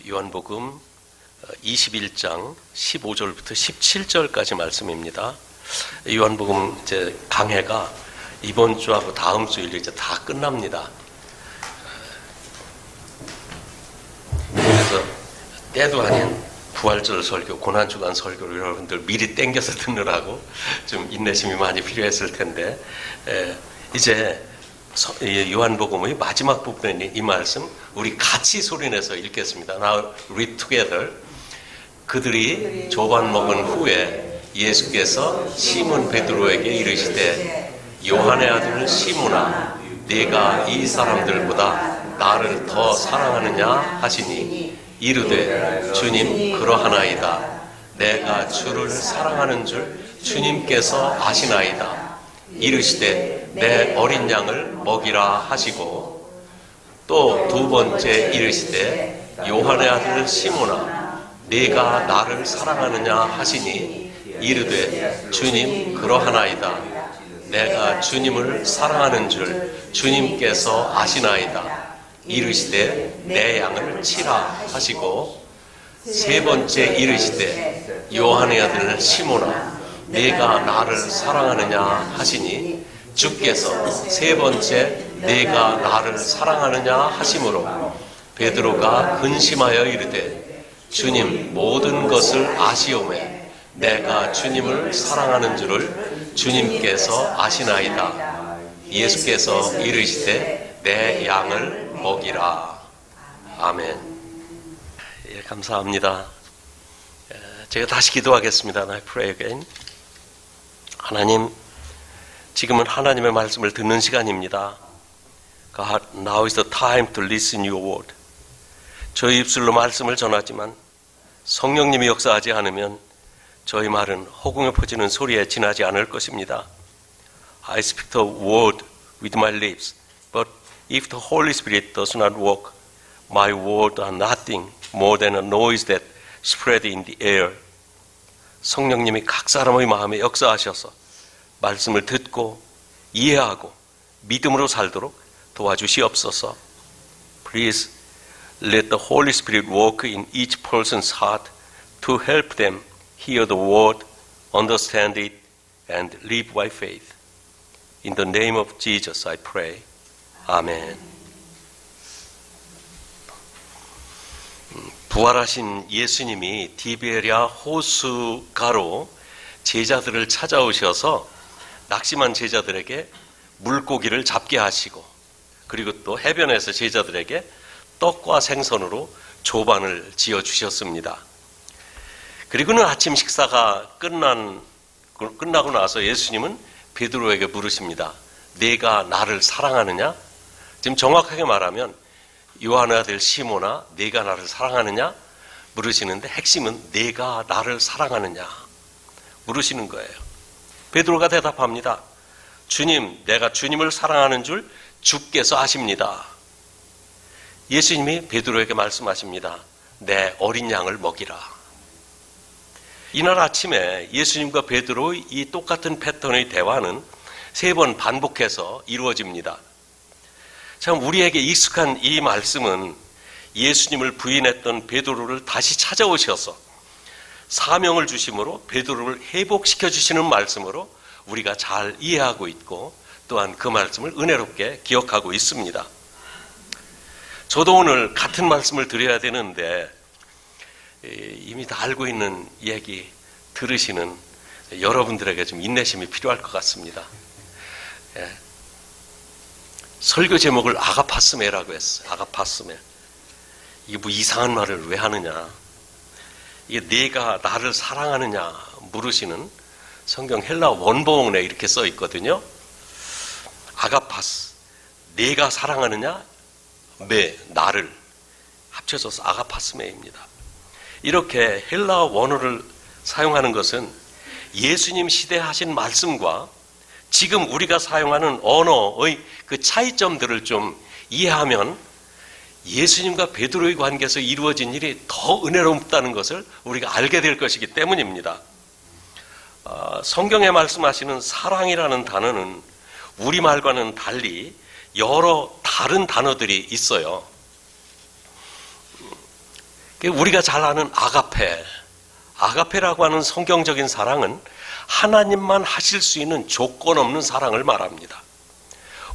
요한복음 21장 15절부터 17절까지 말씀입니다. 요한복음 이제 강해가 이번 주하고 다음 주일 이제 다 끝납니다. 그래서 때도 아닌 부활절 설교, 고난주간 설교를 여러분들 미리 땡겨서 듣느라고 좀 인내심이 많이 필요했을 텐데, 이제 요한복음의 마지막 부분에 이 말씀 우리 같이 소리내서 읽겠습니다. Now read together. 그들이 조반 먹은 후에 예수께서 시몬 베드로에게 이르시되 요한의 아들 시몬아, 네가 이 사람들보다 나를 더 사랑하느냐 하시니 이르되 주님 그러하나이다. 내가 주를 사랑하는 줄 주님께서 아시나이다. 이르시되 내 어린 양을 먹이라 하시고, 또 두 번째 이르시되 요한의 아들 시몬아, 네가 나를 사랑하느냐 하시니 이르되 주님 그러하나이다. 내가 주님을 사랑하는 줄 주님께서 아시나이다. 이르시되 내 양을 치라 하시고, 세 번째 이르시되 요한의 아들 시몬아, 네가 나를 사랑하느냐 하시니 주께서 세 번째 네가 나를 사랑하느냐 하심으로 베드로가 근심하여 이르되 주님 모든 것을 아시오매 내가 주님을 사랑하는 줄을 주님께서 아시나이다. 예수께서 이르시되 내 양을 먹이라. 아멘. 예, 감사합니다. 제가 다시 기도하겠습니다. I pray again. 하나님, 지금은 하나님의 말씀을 듣는 시간입니다. God, now is the time to listen your word. 저희 입술로 말씀을 전하지만 성령님이 역사하지 않으면 저희 말은 허공에 퍼지는 소리에 지나지 않을 것입니다. I speak the word with my lips, but if the Holy Spirit does not work, my words are nothing more than a noise that spread in the air. 성령님이 각 사람의 마음에 역사하셔서 말씀을 듣고 이해하고 믿음으로 살도록 도와주시옵소서. Please let the Holy Spirit work in each person's heart to help them hear the word, understand it, and live by faith. In the name of Jesus I pray. 아멘. 부활하신 예수님이 디베랴 호수가로 제자들을 찾아오셔서 낙심한 제자들에게 물고기를 잡게 하시고, 그리고 또 해변에서 제자들에게 떡과 생선으로 조반을 지어주셨습니다. 그리고는 아침 식사가 끝나고 나서 예수님은 베드로에게 물으십니다. 네가 나를 사랑하느냐? 지금 정확하게 말하면 요한의 아들 시몬아, 네가 나를 사랑하느냐? 물으시는데 핵심은 네가 나를 사랑하느냐? 물으시는 거예요. 베드로가 대답합니다. 주님, 내가 주님을 사랑하는 줄 주께서 아십니다. 예수님이 베드로에게 말씀하십니다. 내 어린 양을 먹이라. 이날 아침에 예수님과 베드로의 이 똑같은 패턴의 대화는 3번 반복해서 이루어집니다. 참 우리에게 익숙한 이 말씀은 예수님을 부인했던 베드로를 다시 찾아오셔서 사명을 주심으로 베드로를 회복시켜 주시는 말씀으로 우리가 잘 이해하고 있고, 또한 그 말씀을 은혜롭게 기억하고 있습니다. 저도 오늘 같은 말씀을 드려야 되는데 이미 다 알고 있는 얘기 들으시는 여러분들에게 좀 인내심이 필요할 것 같습니다. 설교 제목을 아가파스메라고 했어요. 아가파스메. 이게 뭐 이상한 말을 왜 하느냐. 이게 네가 나를 사랑하느냐 물으시는 성경 헬라 원본에 이렇게 써 있거든요. 아가파스, 네가 사랑하느냐, 나를 합쳐져서 아가파스메입니다. 이렇게 헬라 원어를 사용하는 것은 예수님 시대에 하신 말씀과 지금 우리가 사용하는 언어의 그 차이점들을 좀 이해하면 예수님과 베드로의 관계에서 이루어진 일이 더 은혜롭다는 것을 우리가 알게 될 것이기 때문입니다. 성경에 말씀하시는 사랑이라는 단어는 우리말과는 달리 여러 다른 단어들이 있어요. 우리가 잘 아는 아가페라고 하는 성경적인 사랑은 하나님만 하실 수 있는 조건 없는 사랑을 말합니다.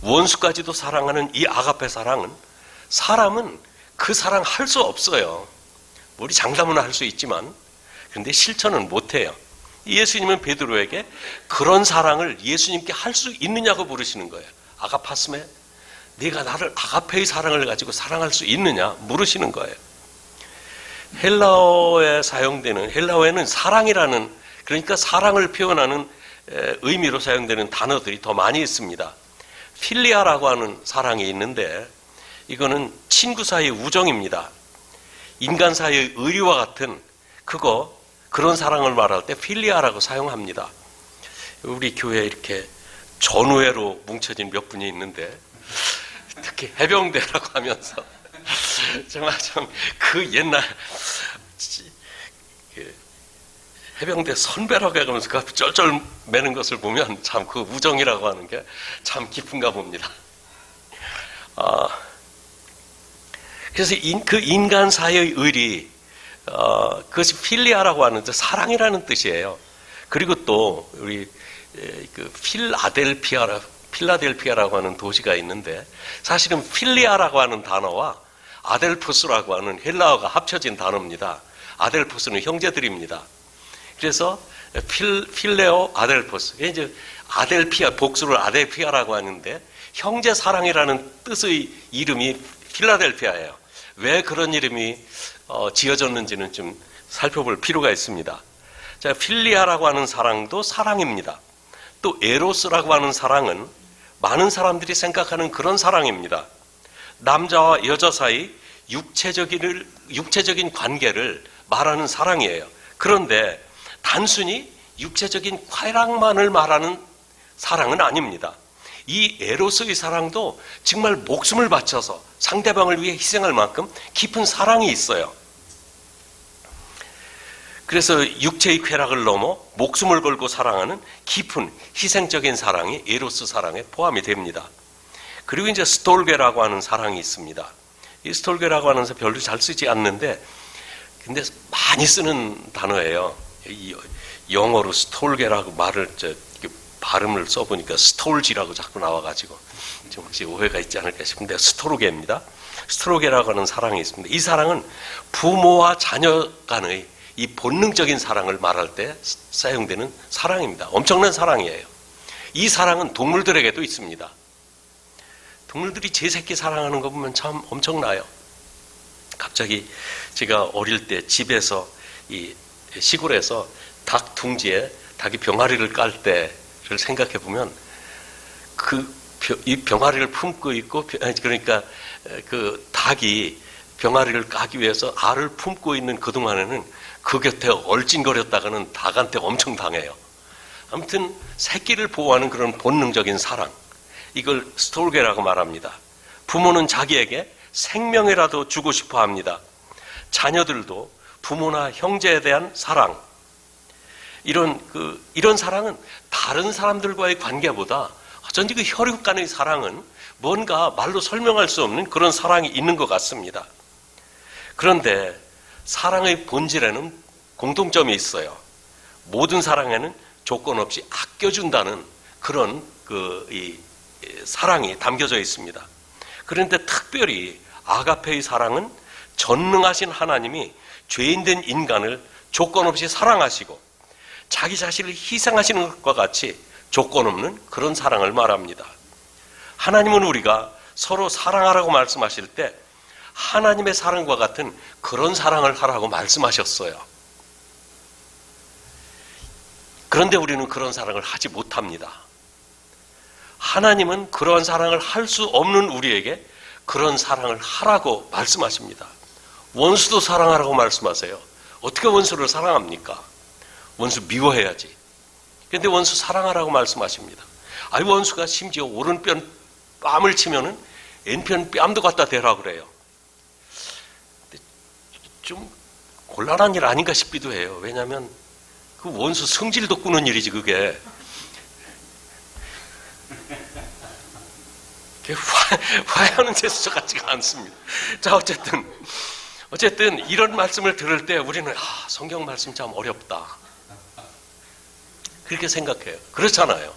원수까지도 사랑하는 이 아가페 사랑은 사람은 그 사랑 할 수 없어요. 우리 장담은 할 수 있지만 그런데 실천은 못해요. 예수님은 베드로에게 그런 사랑을 예수님께 할 수 있느냐고 물으시는 거예요. 아가파스메, 네가 나를 아가페의 사랑을 가지고 사랑할 수 있느냐 물으시는 거예요. 헬라어에는 사랑이라는, 그러니까 사랑을 표현하는 의미로 사용되는 단어들이 더 많이 있습니다. 필리아라고 하는 사랑이 있는데 이거는 친구 사이의 우정입니다. 인간 사이의 의리와 같은 그런 사랑을 말할 때 필리아라고 사용합니다. 우리 교회에 이렇게 전우회로 뭉쳐진 몇 분이 있는데 특히 해병대라고 하면서 정말 좀 그 옛날 해병대 선배라고 하면서 그 쩔쩔 매는 것을 보면 참 그 우정이라고 하는 게 참 깊은가 봅니다. 그래서 그 인간 사이의 의리, 그것이 필리아라고 하는데 사랑이라는 뜻이에요. 그리고 또 우리 그 필라델피아라고 하는 도시가 있는데 사실은 필리아라고 하는 단어와 아델포스라고 하는 헬라어가 합쳐진 단어입니다. 아델포스는 형제들입니다. 그래서 필레오 아델포스, 이제 아델피아, 복수를 아델피아라고 하는데 형제 사랑이라는 뜻의 이름이 필라델피아예요. 왜 그런 이름이 지어졌는지는 좀 살펴볼 필요가 있습니다. 자, 필리아라고 하는 사랑도 사랑입니다. 또 에로스라고 하는 사랑은 많은 사람들이 생각하는 그런 사랑입니다. 남자와 여자 사이 육체적인 관계를 말하는 사랑이에요. 그런데 단순히 육체적인 쾌락만을 말하는 사랑은 아닙니다. 이 에로스의 사랑도 정말 목숨을 바쳐서 상대방을 위해 희생할 만큼 깊은 사랑이 있어요. 그래서 육체의 쾌락을 넘어 목숨을 걸고 사랑하는 깊은 희생적인 사랑이 에로스 사랑에 포함이 됩니다. 그리고 이제 스톨게라고 하는 사랑이 있습니다. 이 스톨게라고 하는 사 별로 잘 쓰지 않는데 근데 많이 쓰는 단어예요. 영어로 스톨게라고 발음을 써보니까 스톨지라고 자꾸 나와가지고 좀 혹시 오해가 있지 않을까 싶은데 스토르게입니다. 스토르게라고 하는 사랑이 있습니다. 이 사랑은 부모와 자녀 간의 이 본능적인 사랑을 말할 때 사용되는 사랑입니다. 엄청난 사랑이에요. 이 사랑은 동물들에게도 있습니다. 동물들이 제 새끼 사랑하는 거 보면 참 엄청나요. 갑자기 제가 어릴 때 집에서 이 시골에서 닭 둥지에 닭이 병아리를 깔 때를 생각해 보면 이 병아리를 품고 있고, 그러니까 그 닭이 병아리를 까기 위해서 알을 품고 있는 그 동안에는 그 곁에 얼찐거렸다가는 닭한테 엄청 당해요. 아무튼 새끼를 보호하는 그런 본능적인 사랑, 이걸 스톨게라고 말합니다. 부모는 자기에게 생명이라도 주고 싶어 합니다. 자녀들도 부모나 형제에 대한 사랑, 이런 사랑은 다른 사람들과의 관계보다 어쩐지 그 혈육 간의 사랑은 뭔가 말로 설명할 수 없는 그런 사랑이 있는 것 같습니다. 그런데 사랑의 본질에는 공통점이 있어요. 모든 사랑에는 조건 없이 아껴준다는 그런 이 사랑이 담겨져 있습니다. 그런데 특별히 아가페의 사랑은 전능하신 하나님이 죄인된 인간을 조건 없이 사랑하시고 자기 자신을 희생하시는 것과 같이 조건 없는 그런 사랑을 말합니다. 하나님은 우리가 서로 사랑하라고 말씀하실 때 하나님의 사랑과 같은 그런 사랑을 하라고 말씀하셨어요. 그런데 우리는 그런 사랑을 하지 못합니다. 하나님은 그런 사랑을 할 수 없는 우리에게 그런 사랑을 하라고 말씀하십니다. 원수도 사랑하라고 말씀하세요. 어떻게 원수를 사랑합니까? 원수 미워해야지. 그런데 원수 사랑하라고 말씀하십니다. 원수가 심지어 오른편 뺨을 치면은 왼편 뺨도 갖다 대라고 그래요. 좀 곤란한 일 아닌가 싶기도 해요. 왜냐하면 그 원수 성질도 꾸는 일이지 그게. 화해하는 제스처 같지가 않습니다. 자, 어쨌든 어쨌든 이런 말씀을 들을 때 우리는 성경 말씀 참 어렵다, 그렇게 생각해요. 그렇잖아요.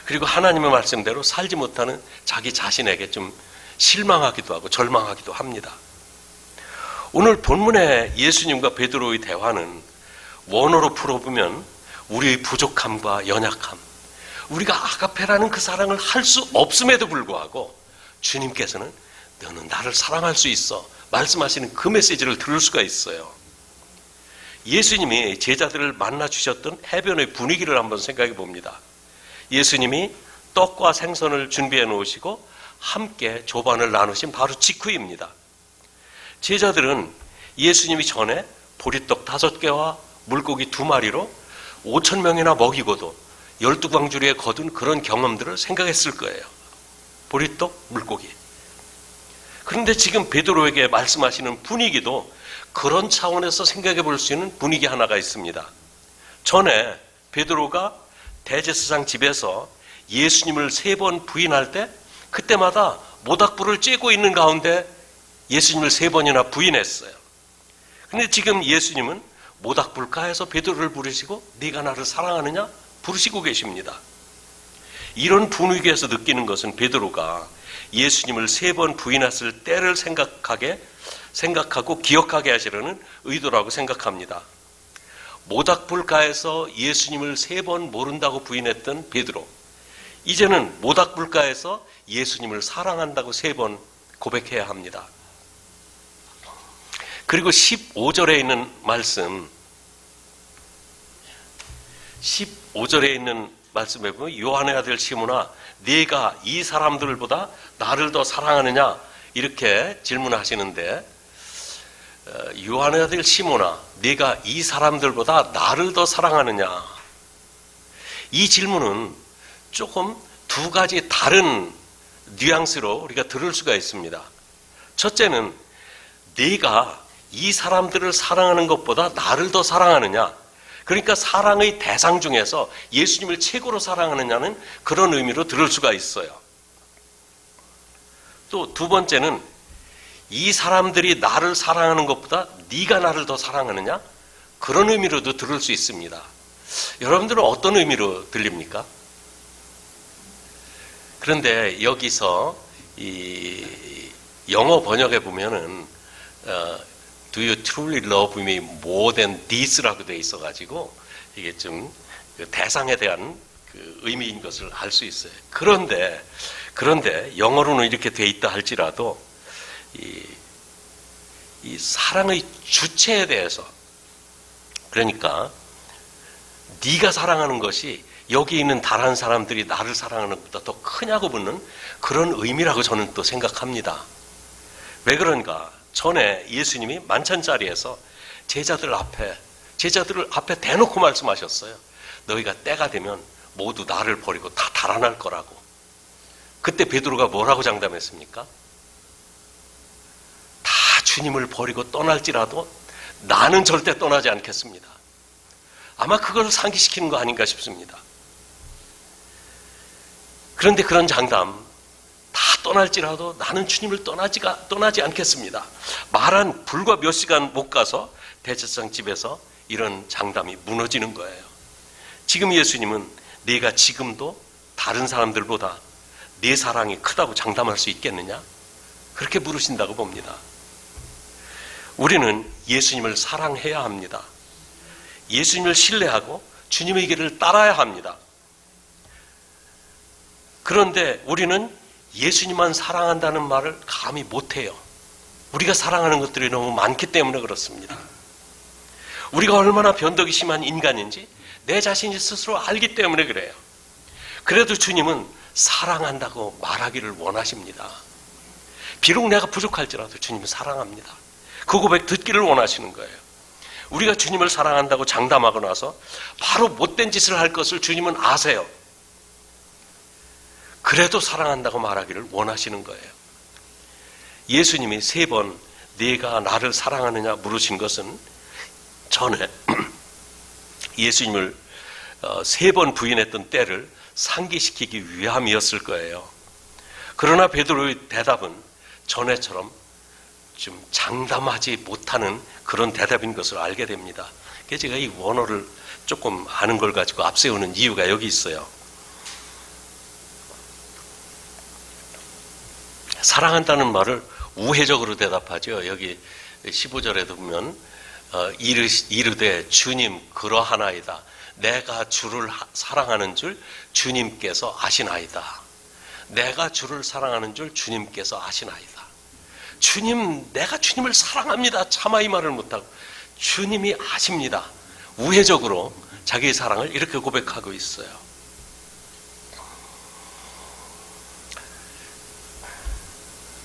그리고 하나님의 말씀대로 살지 못하는 자기 자신에게 좀 실망하기도 하고 절망하기도 합니다. 오늘 본문의 예수님과 베드로의 대화는 원어로 풀어보면 우리의 부족함과 연약함, 우리가 아가페라는 그 사랑을 할 수 없음에도 불구하고 주님께서는 너는 나를 사랑할 수 있어 말씀하시는 그 메시지를 들을 수가 있어요. 예수님이 제자들을 만나 주셨던 해변의 분위기를 한번 생각해 봅니다. 예수님이 떡과 생선을 준비해 놓으시고 함께 조반을 나누신 바로 직후입니다. 제자들은 예수님이 전에 보리떡 5개와 물고기 2마리로 5,000명이나 먹이고도 12광주리에 거둔 그런 경험들을 생각했을 거예요. 보리떡, 물고기. 그런데 지금 베드로에게 말씀하시는 분위기도 그런 차원에서 생각해 볼 수 있는 분위기 하나가 있습니다. 전에 베드로가 대제사장 집에서 예수님을 3번 부인할 때 그때마다 모닥불을 쬐고 있는 가운데 예수님을 3번이나 부인했어요. 그런데 지금 예수님은 모닥불가에서 베드로를 부르시고 네가 나를 사랑하느냐 부르시고 계십니다. 이런 분위기에서 느끼는 것은 베드로가 예수님을 3번 부인했을 때를 생각하고 기억하게 하시려는 의도라고 생각합니다. 모닥불가에서 예수님을 3번 모른다고 부인했던 베드로, 이제는 모닥불가에서 예수님을 사랑한다고 3번 고백해야 합니다. 그리고 15절에 있는 말씀, 15절에 있는 말씀에 보면 요한의 아들 시몬아 네가 이 사람들보다 나를 더 사랑하느냐 이렇게 질문하시는데, 요한의 아들 시몬아 네가 이 사람들보다 나를 더 사랑하느냐, 이 질문은 조금 2가지 다른 뉘앙스로 우리가 들을 수가 있습니다. 첫째는 네가 이 사람들을 사랑하는 것보다 나를 더 사랑하느냐, 그러니까 사랑의 대상 중에서 예수님을 최고로 사랑하느냐는 그런 의미로 들을 수가 있어요. 또 2번째는 이 사람들이 나를 사랑하는 것보다 네가 나를 더 사랑하느냐, 그런 의미로도 들을 수 있습니다. 여러분들은 어떤 의미로 들립니까? 그런데 여기서 이 영어 번역에 보면은 Do you truly love me more than this라고 되어 있어가지고 이게 좀 대상에 대한 그 의미인 것을 알 수 있어요. 그런데 영어로는 이렇게 되어 있다 할지라도 이 사랑의 주체에 대해서, 그러니까 네가 사랑하는 것이 여기 있는 다른 사람들이 나를 사랑하는 것보다 더 크냐고 묻는 그런 의미라고 저는 또 생각합니다. 왜 그런가? 전에 예수님이 만찬자리에서 제자들 앞에 대놓고 말씀하셨어요. 너희가 때가 되면 모두 나를 버리고 다 달아날 거라고. 그때 베드로가 뭐라고 장담했습니까? 다 주님을 버리고 떠날지라도 나는 절대 떠나지 않겠습니다. 아마 그걸 상기시키는 거 아닌가 싶습니다. 그런데 그런 장담, 다 떠날지라도 나는 주님을 떠나지 않겠습니다, 말한 불과 몇 시간 못 가서 대제사장 집에서 이런 장담이 무너지는 거예요. 지금 예수님은 네가 지금도 다른 사람들보다 네 사랑이 크다고 장담할 수 있겠느냐? 그렇게 물으신다고 봅니다. 우리는 예수님을 사랑해야 합니다. 예수님을 신뢰하고 주님의 길을 따라야 합니다. 그런데 우리는 예수님만 사랑한다는 말을 감히 못해요. 우리가 사랑하는 것들이 너무 많기 때문에 그렇습니다. 우리가 얼마나 변덕이 심한 인간인지 내 자신이 스스로 알기 때문에 그래요. 그래도 주님은 사랑한다고 말하기를 원하십니다. 비록 내가 부족할지라도 주님은 사랑합니다. 그 고백 듣기를 원하시는 거예요. 우리가 주님을 사랑한다고 장담하고 나서 바로 못된 짓을 할 것을 주님은 아세요. 그래도 사랑한다고 말하기를 원하시는 거예요. 예수님이 3번 네가 나를 사랑하느냐 물으신 것은 전에 예수님을 3번 부인했던 때를 상기시키기 위함이었을 거예요. 그러나 베드로의 대답은 전에처럼 좀 장담하지 못하는 그런 대답인 것을 알게 됩니다. 그래서 제가 이 원어를 조금 아는 걸 가지고 앞세우는 이유가 여기 있어요. 사랑한다는 말을 우회적으로 대답하죠. 여기 15절에도 보면 이르되 주님 그러하나이다. 내가 주를 사랑하는 줄 주님께서 아시나이다. 내가 주를 사랑하는 줄 주님께서 아시나이다. 주님, 내가 주님을 사랑합니다. 차마 이 말을 못하고 주님이 아십니다. 우회적으로 자기의 사랑을 이렇게 고백하고 있어요.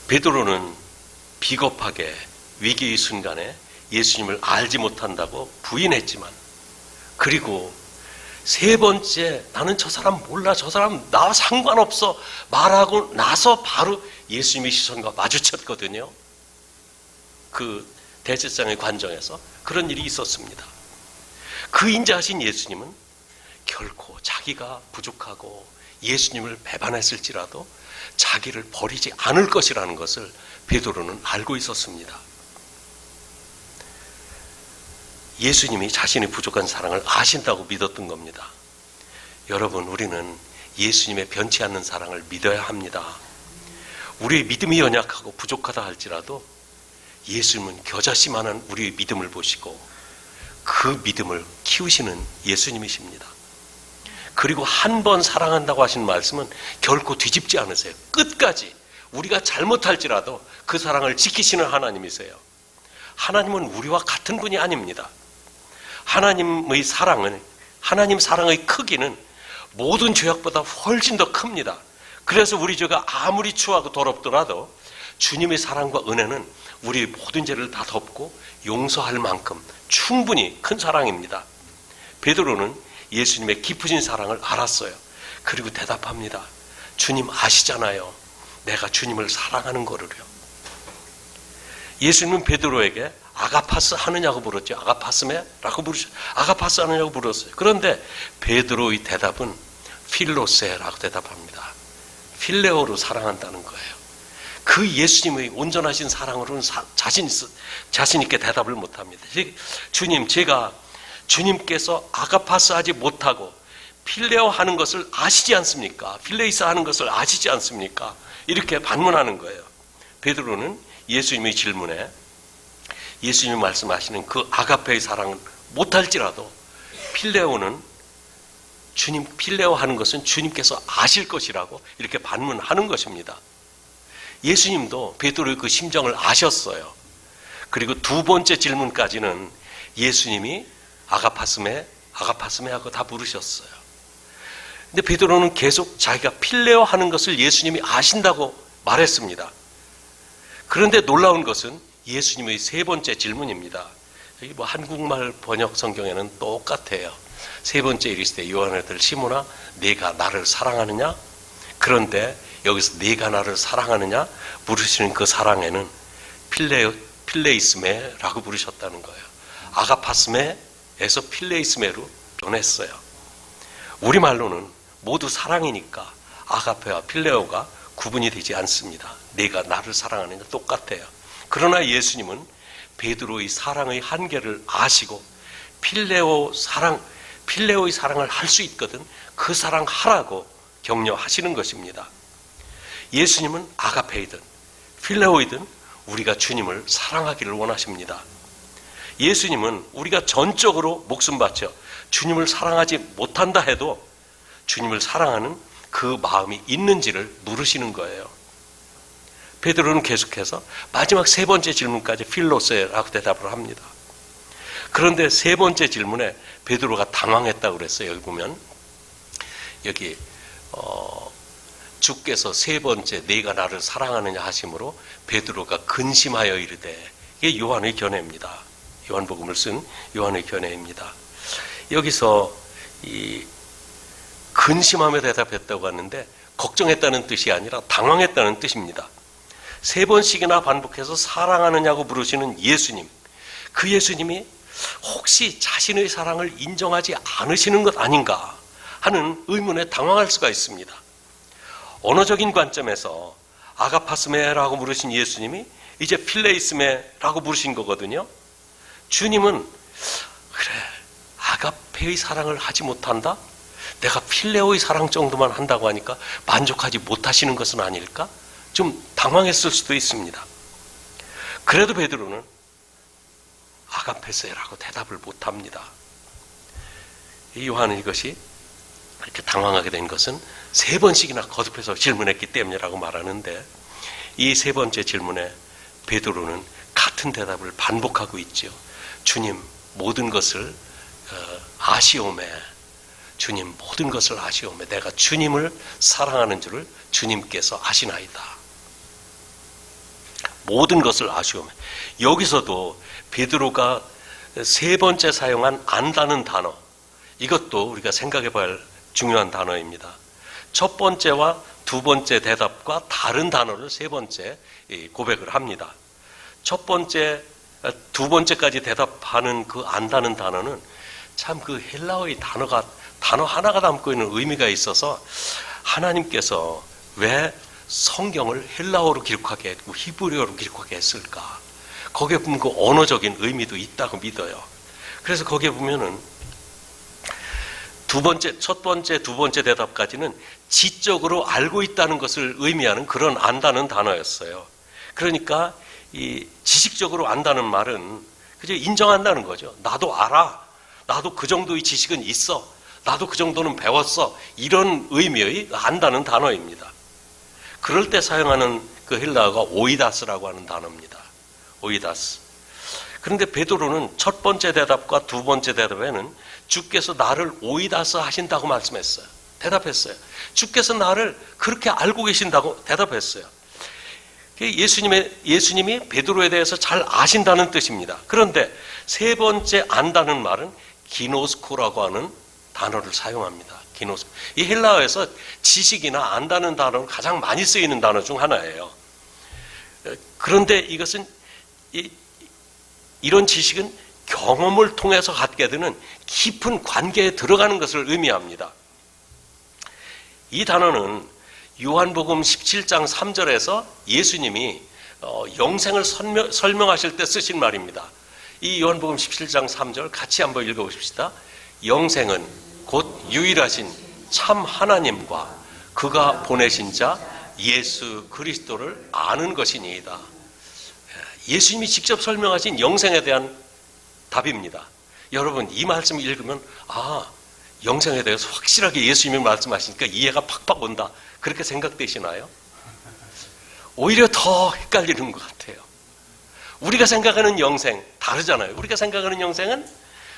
베드로는 비겁하게 위기의 순간에 예수님을 알지 못한다고 부인했지만, 그리고 세 번째 나는 저 사람 몰라, 저 사람 나와 상관없어 말하고 나서 바로 예수님의 시선과 마주쳤거든요. 그 대제사장의 관정에서 그런 일이 있었습니다. 그 인자하신 예수님은 결코 자기가 부족하고 예수님을 배반했을지라도 자기를 버리지 않을 것이라는 것을 베드로는 알고 있었습니다. 예수님이 자신의 부족한 사랑을 아신다고 믿었던 겁니다. 여러분, 우리는 예수님의 변치 않는 사랑을 믿어야 합니다. 우리의 믿음이 연약하고 부족하다 할지라도 예수님은 겨자씨만한 우리의 믿음을 보시고 그 믿음을 키우시는 예수님이십니다. 그리고 한 번 사랑한다고 하신 말씀은 결코 뒤집지 않으세요. 끝까지 우리가 잘못할지라도 그 사랑을 지키시는 하나님이세요. 하나님은 우리와 같은 분이 아닙니다. 하나님의 사랑은, 하나님 사랑의 크기는 모든 죄악보다 훨씬 더 큽니다. 그래서 우리 죄가 아무리 추하고 더럽더라도 주님의 사랑과 은혜는 우리의 모든 죄를 다 덮고 용서할 만큼 충분히 큰 사랑입니다. 베드로는 예수님의 깊으신 사랑을 알았어요. 그리고 대답합니다. 주님 아시잖아요. 내가 주님을 사랑하는 거를요. 예수님은 베드로에게 아가파스 하느냐고 물었죠. 아가파스메라고 부르셨어요. 아가파스 하느냐고 물었어요. 그런데 베드로의 대답은 필로세라고 대답합니다. 필레오로 사랑한다는 거예요. 그 예수님의 온전하신 사랑으로는 자신 있게 대답을 못합니다. 주님, 제가 주님께서 아가파스 하지 못하고 필레오 하는 것을 아시지 않습니까? 필레이스 하는 것을 아시지 않습니까? 이렇게 반문하는 거예요. 베드로는 예수님의 질문에 예수님이 말씀하시는 그 아가페의 사랑은 못할지라도 필레오는 주님, 필레오 하는 것은 주님께서 아실 것이라고 이렇게 반문하는 것입니다. 예수님도 베드로의 그 심정을 아셨어요. 그리고 두 번째 질문까지는 예수님이 아가파스메 하고 다 부르셨어요. 근데 베드로는 계속 자기가 필레오 하는 것을 예수님이 아신다고 말했습니다. 그런데 놀라운 것은 예수님의 세 번째 질문입니다. 여기 뭐 한국말 번역 성경에는 똑같아요. 세 번째 이르시되 요한의들 시몬아 네가 나를 사랑하느냐? 그런데 여기서 네가 나를 사랑하느냐? 부르시는 그 사랑에는 필레이스메라고 부르셨다는 거예요. 아가파스메에서 필레이스메로 변했어요. 우리말로는 모두 사랑이니까 아가페와 필레오가 구분이 되지 않습니다. 네가 나를 사랑하느냐 똑같아요. 그러나 예수님은 베드로의 사랑의 한계를 아시고 필레오의 사랑을 할 수 있거든 그 사랑 하라고 격려하시는 것입니다. 예수님은 아가페이든 필레오이든 우리가 주님을 사랑하기를 원하십니다. 예수님은 우리가 전적으로 목숨 바쳐 주님을 사랑하지 못한다 해도 주님을 사랑하는 그 마음이 있는지를 물으시는 거예요. 베드로는 계속해서 마지막 세 번째 질문까지 필로세라고 대답을 합니다. 그런데 세 번째 질문에 베드로가 당황했다고 그랬어요. 여기 보면 여기 주께서 세 번째 네가 나를 사랑하느냐 하심으로 베드로가 근심하여 이르되, 이게 요한의 견해입니다. 요한복음을 쓴 요한의 견해입니다. 여기서 이 근심하며 대답했다고 하는데 걱정했다는 뜻이 아니라 당황했다는 뜻입니다. 세 번씩이나 반복해서 사랑하느냐고 물으시는 예수님, 그 예수님이 혹시 자신의 사랑을 인정하지 않으시는 것 아닌가 하는 의문에 당황할 수가 있습니다. 언어적인 관점에서 아가파스메라고 물으신 예수님이 이제 필레이스메라고 부르신 거거든요. 주님은 그래, 아가페의 사랑을 하지 못한다? 내가 필레오의 사랑 정도만 한다고 하니까 만족하지 못하시는 것은 아닐까? 좀 당황했을 수도 있습니다. 그래도 베드로는 아가페세라고 대답을 못합니다. 이 요한은 이것이 이렇게 당황하게 된 것은 세 번씩이나 거듭해서 질문했기 때문이라고 말하는데, 이 세 번째 질문에 베드로는 같은 대답을 반복하고 있죠. 주님, 모든 것을 아시오매. 주님, 모든 것을 아시오매. 내가 주님을 사랑하는 줄을 주님께서 아시나이다. 모든 것을 아시오매. 여기서도 베드로가 세 번째 사용한 안다는 단어, 이것도 우리가 생각해 봐야 할 중요한 단어입니다. 첫 번째와 두 번째 대답과 다른 단어를 세 번째 고백을 합니다. 첫 번째, 두 번째까지 대답하는 그 안다는 단어는 참 그 헬라어의 단어 하나가 담고 있는 의미가 있어서 하나님께서 왜 성경을 헬라어로 기록하게 했고 히브리어로 기록하게 했을까? 거기에 보면 그 언어적인 의미도 있다고 믿어요. 그래서 거기에 보면은 첫 번째, 두 번째 대답까지는 지적으로 알고 있다는 것을 의미하는 그런 안다는 단어였어요. 그러니까 이 지식적으로 안다는 말은 그저 인정한다는 거죠. 나도 알아. 나도 그 정도의 지식은 있어. 나도 그 정도는 배웠어. 이런 의미의 안다는 단어입니다. 그럴 때 사용하는 그 헬라어가 오이다스라고 하는 단어입니다. 오이다스. 그런데 베드로는 첫 번째 대답과 두 번째 대답에는 주께서 나를 오이다스 하신다고 말씀했어요. 대답했어요. 주께서 나를 그렇게 알고 계신다고 대답했어요. 예수님이 베드로에 대해서 잘 아신다는 뜻입니다. 그런데 세 번째 안다는 말은 기노스코라고 하는 단어를 사용합니다. 기노스코. 이 헬라어에서 지식이나 안다는 단어는 가장 많이 쓰이는 단어 중 하나예요. 그런데 이것은 이런 지식은 경험을 통해서 갖게 되는 깊은 관계에 들어가는 것을 의미합니다. 이 단어는 요한복음 17장 3절에서 예수님이 영생을 설명하실 때 쓰신 말입니다. 이 요한복음 17장 3절 같이 한번 읽어보십시다. 영생은 곧 유일하신 참 하나님과 그가 보내신 자 예수 그리스도를 아는 것이니이다. 예수님이 직접 설명하신 영생에 대한 답입니다. 여러분, 이 말씀을 읽으면 영생에 대해서 확실하게 예수님이 말씀하시니까 이해가 팍팍 온다, 그렇게 생각되시나요? 오히려 더 헷갈리는 것 같아요. 우리가 생각하는 영생 다르잖아요. 우리가 생각하는 영생은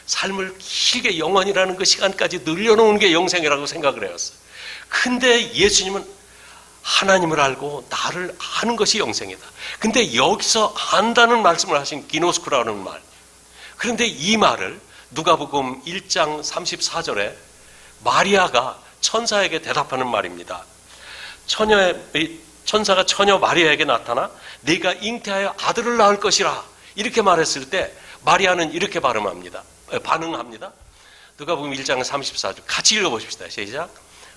삶을 길게 영원이라는 그 시간까지 늘려놓은 게 영생이라고 생각을 해왔어요. 근데 예수님은 하나님을 알고 나를 아는 것이 영생이다. 근데 여기서 안다는 말씀을 하신 기노스코라는 말. 그런데 이 말을 누가복음 1장 34절에 마리아가 천사에게 대답하는 말입니다. 천사가 처녀 마리아에게 나타나 네가 잉태하여 아들을 낳을 것이라 이렇게 말했을 때 마리아는 이렇게 반응합니다. 누가복음 1장 34절 같이 읽어보십시다. 시작.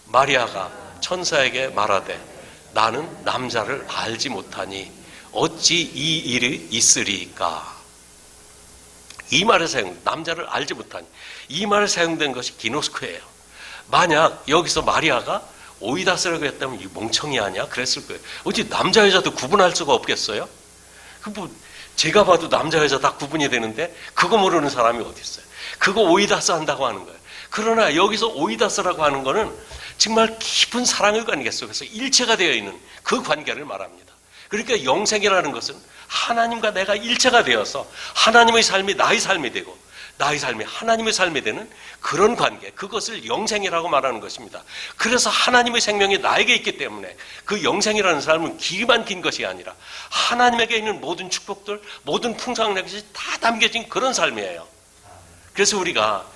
마리아가 천사에게 말하되 나는 남자를 알지 못하니 어찌 이 일이 있으리까. 이 말에 남자를 알지 못하니, 이 말에 사용된 것이 기노스코예요. 만약 여기서 마리아가 오이다스라고 했다면 이 멍청이 아니야? 그랬을 거예요. 어찌 남자 여자도 구분할 수가 없겠어요? 제가 봐도 남자 여자 다 구분이 되는데 그거 모르는 사람이 어디 있어요? 그거 오이다스 한다고 하는 거예요. 그러나 여기서 오이다스라고 하는 거는 정말 깊은 사랑의 관계 속에서 일체가 되어 있는 그 관계를 말합니다. 그러니까 영생이라는 것은 하나님과 내가 일체가 되어서 하나님의 삶이 나의 삶이 되고 나의 삶이 하나님의 삶이 되는 그런 관계, 그것을 영생이라고 말하는 것입니다. 그래서 하나님의 생명이 나에게 있기 때문에 그 영생이라는 삶은 길만 긴 것이 아니라 하나님에게 있는 모든 축복들, 모든 풍성한 것이 다 담겨진 그런 삶이에요. 그래서 우리가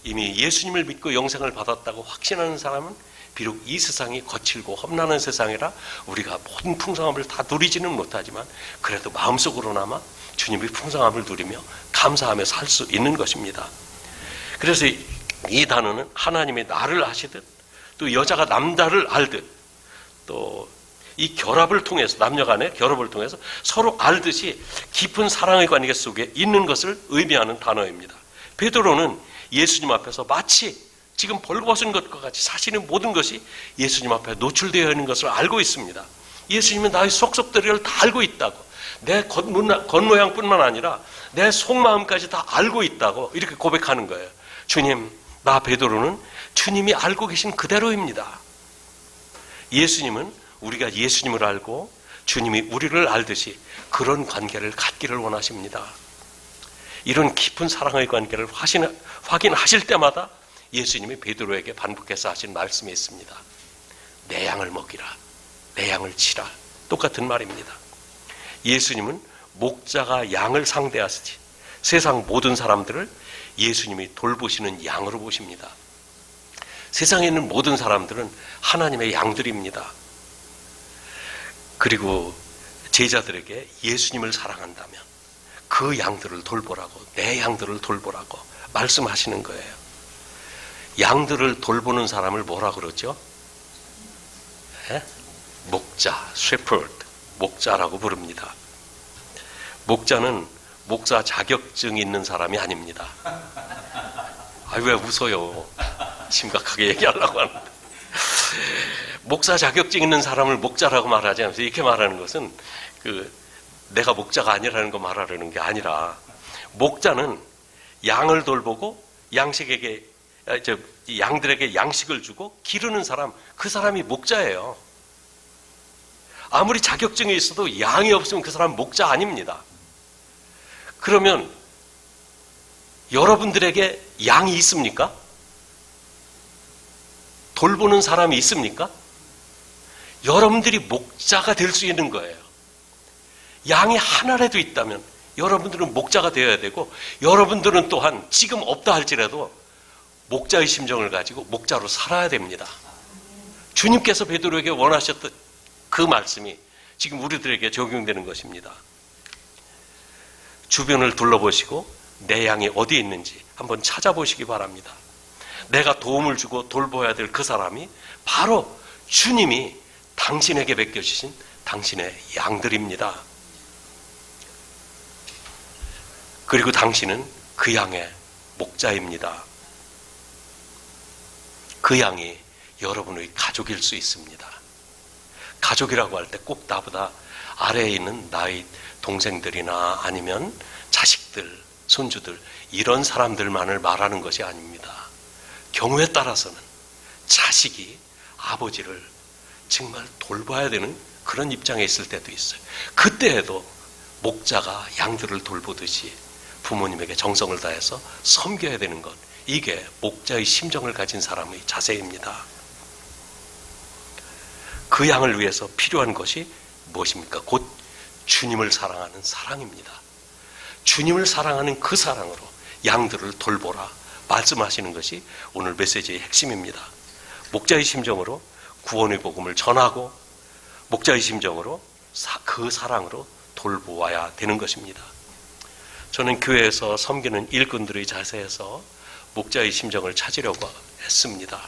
이미 예수님을 믿고 영생을 받았다고 확신하는 사람은 비록 이 세상이 거칠고 험난한 세상이라 우리가 모든 풍성함을 다 누리지는 못하지만 그래도 마음속으로나마 주님의 풍성함을 누리며 감사하며 살 수 있는 것입니다. 그래서 이 단어는 하나님이 나를 아시듯 또 여자가 남자를 알듯 또 이 결합을 통해서, 남녀 간의 결합을 통해서 서로 알듯이 깊은 사랑의 관계 속에 있는 것을 의미하는 단어입니다. 베드로는 예수님 앞에서 마치 지금 벌거벗은 것과 같이 자신의 모든 것이 예수님 앞에 노출되어 있는 것을 알고 있습니다. 예수님은 나의 속속들이를 다 알고 있다고, 내 겉모양뿐만 아니라 내 속마음까지 다 알고 있다고 이렇게 고백하는 거예요. 주님, 나 베드로는 주님이 알고 계신 그대로입니다. 예수님은 우리가 예수님을 알고 주님이 우리를 알듯이 그런 관계를 갖기를 원하십니다. 이런 깊은 사랑의 관계를 확인하실 때마다 예수님이 베드로에게 반복해서 하신 말씀이 있습니다. 내 양을 먹이라, 내 양을 치라. 똑같은 말입니다. 예수님은 목자가 양을 상대하시지 세상 모든 사람들을 예수님이 돌보시는 양으로 보십니다. 세상에 있는 모든 사람들은 하나님의 양들입니다. 그리고 제자들에게 예수님을 사랑한다면 그 양들을 돌보라고, 내 양들을 돌보라고 말씀하시는 거예요. 양들을 돌보는 사람을 뭐라 그러죠? 목자, shepherd, 목자라고 부릅니다. 목자는 목사 자격증이 있는 사람이 아닙니다. 왜 웃어요? 심각하게 얘기하려고 하는데. 목사 자격증 있는 사람을 목자라고 말하지 않으면서 이렇게 말하는 것은 내가 목자가 아니라는 거 말하려는 게 아니라, 목자는 양을 돌보고 양들에게 양식을 주고 기르는 사람, 그 사람이 목자예요. 아무리 자격증이 있어도 양이 없으면 그 사람은 목자 아닙니다. 그러면 여러분들에게 양이 있습니까? 돌보는 사람이 있습니까? 여러분들이 목자가 될 수 있는 거예요. 양이 하나라도 있다면 여러분들은 목자가 되어야 되고, 여러분들은 또한 지금 없다 할지라도 목자의 심정을 가지고 목자로 살아야 됩니다. 주님께서 베드로에게 원하셨던 그 말씀이 지금 우리들에게 적용되는 것입니다. 주변을 둘러보시고 내 양이 어디에 있는지 한번 찾아보시기 바랍니다. 내가 도움을 주고 돌봐야 될 그 사람이 바로 주님이 당신에게 맡겨주신 당신의 양들입니다. 그리고 당신은 그 양의 목자입니다. 그 양이 여러분의 가족일 수 있습니다. 가족이라고 할 때 꼭 나보다 아래에 있는 나의 동생들이나 아니면 자식들, 손주들, 이런 사람들만을 말하는 것이 아닙니다. 경우에 따라서는 자식이 아버지를 정말 돌봐야 되는 그런 입장에 있을 때도 있어요. 그때에도 목자가 양들을 돌보듯이 부모님에게 정성을 다해서 섬겨야 되는 것, 이게 목자의 심정을 가진 사람의 자세입니다. 그 양을 위해서 필요한 것이 무엇입니까? 곧 주님을 사랑하는 사랑입니다. 주님을 사랑하는 그 사랑으로 양들을 돌보라 말씀하시는 것이 오늘 메시지의 핵심입니다. 목자의 심정으로 구원의 복음을 전하고, 목자의 심정으로 그 사랑으로 돌보아야 되는 것입니다. 저는 교회에서 섬기는 일꾼들의 자세에서 목자의 심정을 찾으려고 했습니다.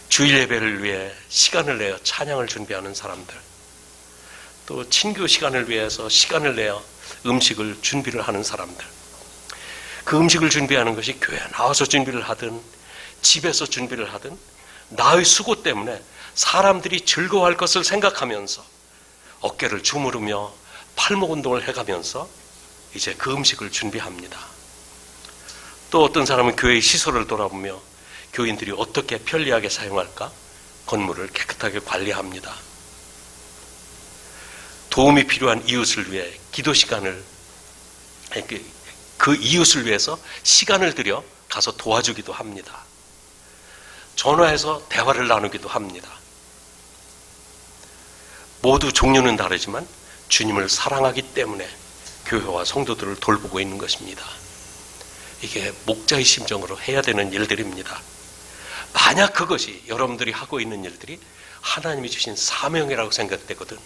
주일 예배를 위해 시간을 내어 찬양을 준비하는 사람들, 또 친교 시간을 위해서 시간을 내어 음식을 준비를 하는 사람들, 그 음식을 준비하는 것이 교회에 나와서 준비를 하든 집에서 준비를 하든 나의 수고 때문에 사람들이 즐거워할 것을 생각하면서 어깨를 주무르며 팔목 운동을 해가면서 이제 그 음식을 준비합니다. 또 어떤 사람은 교회의 시설을 돌아보며 교인들이 어떻게 편리하게 사용할까 건물을 깨끗하게 관리합니다. 도움이 필요한 이웃을 위해 기도 시간을, 그 이웃을 위해서 시간을 들여 가서 도와주기도 합니다. 전화해서 대화를 나누기도 합니다. 모두 종류는 다르지만 주님을 사랑하기 때문에 교회와 성도들을 돌보고 있는 것입니다. 이게 목자의 심정으로 해야 되는 일들입니다. 만약 그것이 여러분들이 하고 있는 일들이 하나님이 주신 사명이라고 생각되거든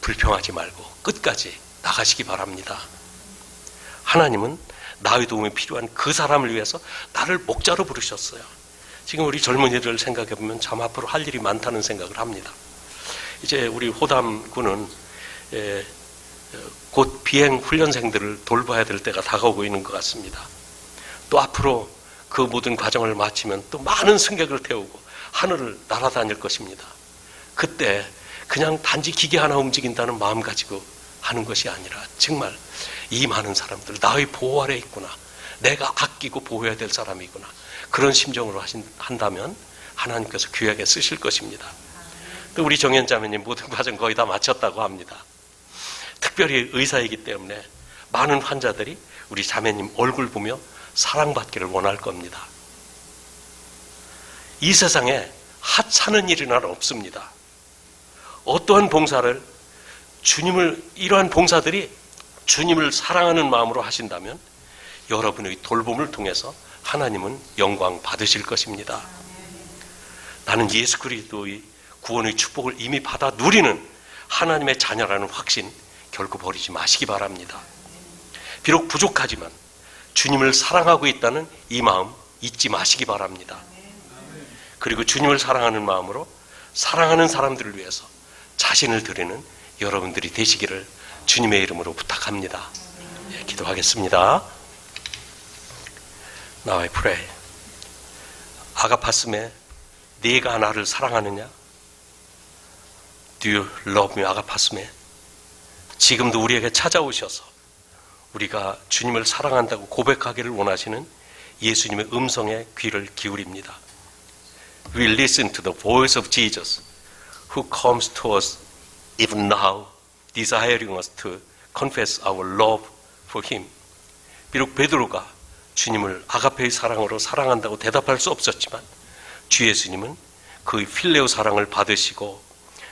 불평하지 말고 끝까지 나가시기 바랍니다. 하나님은 나의 도움이 필요한 그 사람을 위해서 나를 목자로 부르셨어요. 지금 우리 젊은이들 생각해보면 참 앞으로 할 일이 많다는 생각을 합니다. 이제 우리 호담군은 곧 비행 훈련생들을 돌봐야 될 때가 다가오고 있는 것 같습니다. 또 앞으로 그 모든 과정을 마치면 또 많은 승객을 태우고 하늘을 날아다닐 것입니다. 그때 그냥 단지 기계 하나 움직인다는 마음 가지고 하는 것이 아니라 정말 이 많은 사람들 나의 보호 아래 있구나, 내가 아끼고 보호해야 될 사람이구나, 그런 심정으로 한다면 하나님께서 귀하게 쓰실 것입니다. 또 우리 정연자매님 모든 과정 거의 다 마쳤다고 합니다. 특별히 의사이기 때문에 많은 환자들이 우리 자매님 얼굴 보며 사랑받기를 원할 겁니다. 이 세상에 하찮은 일이나 없습니다. 어떠한 봉사를 이러한 봉사들이 주님을 사랑하는 마음으로 하신다면 여러분의 돌봄을 통해서 하나님은 영광 받으실 것입니다. 나는 예수 그리스도의 구원의 축복을 이미 받아 누리는 하나님의 자녀라는 확신 결코 버리지 마시기 바랍니다. 비록 부족하지만 주님을 사랑하고 있다는 이 마음 잊지 마시기 바랍니다. 그리고 주님을 사랑하는 마음으로 사랑하는 사람들을 위해서 자신을 드리는 여러분들이 되시기를 주님의 이름으로 부탁합니다. 기도하겠습니다. Now I pray. 아가파스메, 네가 나를 사랑하느냐? Do you love me, 아가파스메? 지금도 우리에게 찾아오셔서 우리가 주님을 사랑한다고 고백하기를 원하시는 예수님의 음성에 귀를 기울입니다. We listen to the voice of Jesus who comes to us even now, desiring us to confess our love for Him. 비록 베드로가 주님을 아가페의 사랑으로 사랑한다고 대답할 수 없었지만 주 예수님은 그의 필레오 사랑을 받으시고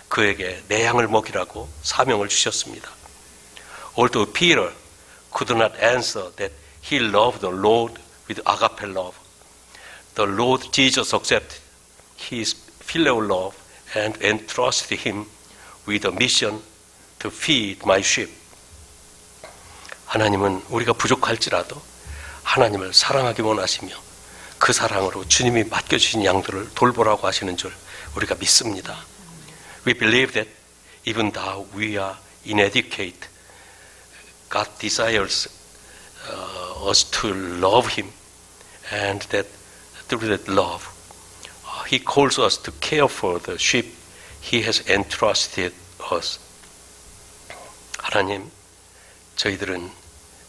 그에게 내 양을 먹이라고 사명을 주셨습니다. Although Peter could not answer that he loved the Lord with agape love, the Lord Jesus accepted his filial love and entrusted him with a mission to feed my sheep. 하나님은 우리가 부족할지라도 하나님을 사랑하기 원하시며 그 사랑으로 주님이 맡겨주신 양들을 돌보라고 하시는 줄 우리가 믿습니다. We believe that even though we are inadequate, God desires us to love Him, and that through that love, He calls us to care for the sheep He has entrusted us. 하나님, 저희들은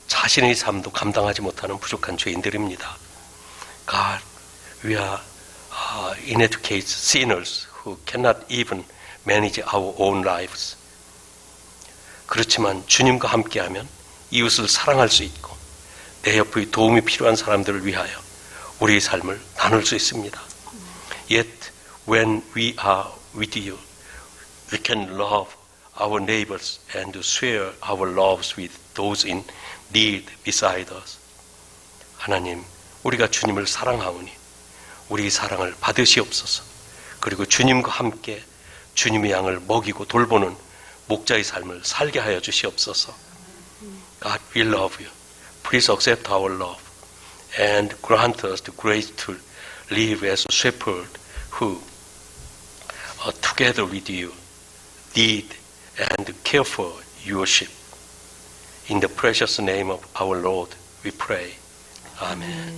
자신의 삶도 감당하지 못하는 부족한 죄인들입니다. God, we are inadequate sinners who cannot even manage our own lives. 그렇지만 주님과 함께하면 이웃을 사랑할 수 있고 내 옆의 도움이 필요한 사람들을 위하여 우리의 삶을 나눌 수 있습니다. Yet when we are with you, we can love our neighbors and share our loves with those in need beside us. 하나님, 우리가 주님을 사랑하오니 우리의 사랑을 받으시옵소서. 그리고 주님과 함께 주님의 양을 먹이고 돌보는 목자의 삶을 살게 하여 주시옵소서. God, we love you. Please accept our love and grant us the grace to live as a shepherd who, together with you, lead and care for your sheep. In the precious name of our Lord, we pray. Amen.